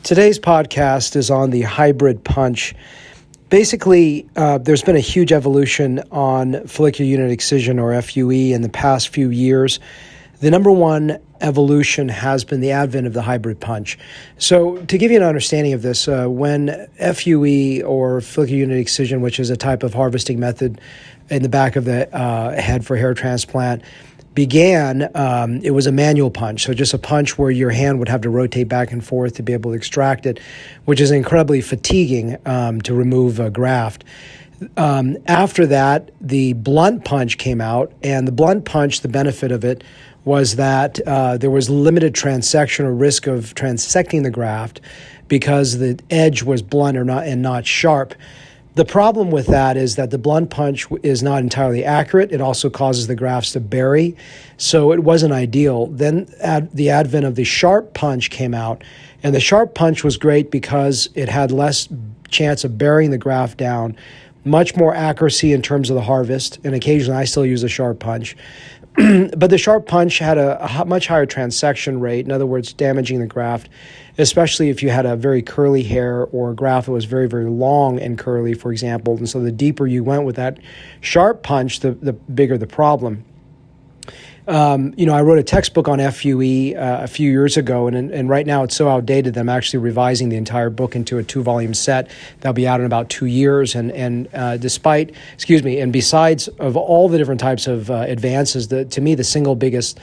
Today's podcast is on the hybrid punch. Basically, there's been a huge evolution on follicular unit excision, or FUE, in the past few years. The number one evolution has been the advent of the hybrid punch. So to give you an understanding of this, when FUE, or follicular unit excision, which is a type of harvesting method in the back of the head for hair transplant, began, it was a manual punch. So just a punch where your hand would have to rotate back and forth to be able to extract it, which is incredibly fatiguing to remove a graft. After that, the blunt punch came out, and the blunt punch, the benefit of it was that there was limited transection or risk of transecting the graft because the edge was blunt and not sharp. The problem with that is that the blunt punch is not entirely accurate. It also causes the grafts to bury, so it wasn't ideal. Then the advent of the sharp punch came out, and the sharp punch was great because it had less chance of burying the graft down, much more accuracy in terms of the harvest, and occasionally I still use a sharp punch. But the sharp punch had a much higher transection rate, in other words, damaging the graft, especially if you had a very curly hair or a graft that was very, very long and curly, for example. And so the deeper you went with that sharp punch, the bigger the problem. I wrote a textbook on FUE a few years ago, and right now it's so outdated that I'm actually revising the entire book into a 2-volume set that'll be out in about 2 years. And besides of all the different types of advances, to me the single biggest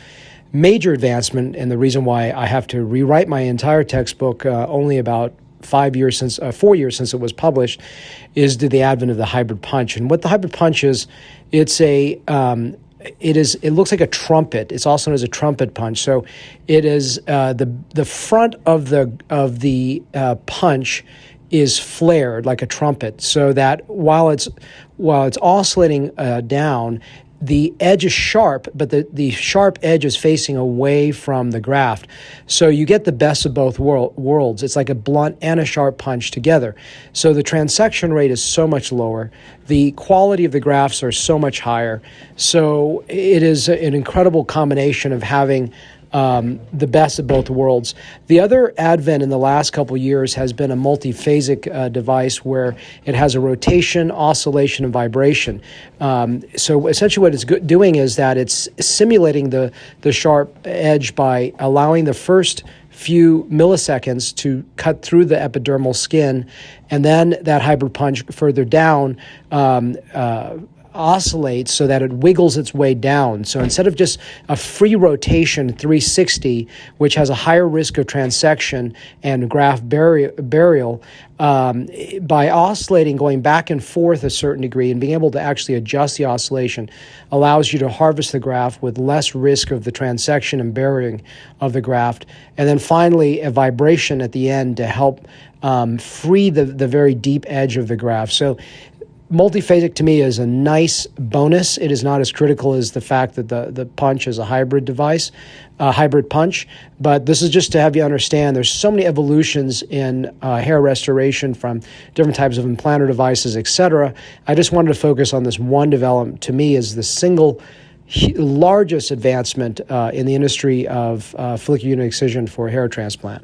major advancement, and the reason why I have to rewrite my entire textbook only about 4 years since it was published, is the advent of the hybrid punch. And what the hybrid punch is, it looks like a trumpet. It's also known as a trumpet punch. So it is the front of the punch is flared like a trumpet, so that while it's oscillating down, the edge is sharp, but the sharp edge is facing away from the graft. So you get the best of both worlds. It's like a blunt and a sharp punch together. So the transection rate is so much lower. The quality of the grafts are so much higher. So it is an incredible combination of having the best of both worlds. The other advent in the last couple of years has been a multiphasic device where it has a rotation, oscillation, and vibration. So essentially what it's doing is that it's simulating the sharp edge by allowing the first few milliseconds to cut through the epidermal skin, and then that hybrid punch further down oscillates so that it wiggles its way down. So instead of just a free rotation 360, which has a higher risk of transection and graft burial, by oscillating, going back and forth a certain degree, and being able to actually adjust the oscillation, allows you to harvest the graft with less risk of the transection and burying of the graft. And then finally, a vibration at the end to help free the very deep edge of the graft. So multiphasic to me is a nice bonus. It is not as critical as the fact that the punch is a hybrid device, hybrid punch. But this is just to have you understand there's so many evolutions in hair restoration from different types of implanter devices, etc. I just wanted to focus on this one development. To me, is the single largest advancement in the industry of follicular unit excision for hair transplant.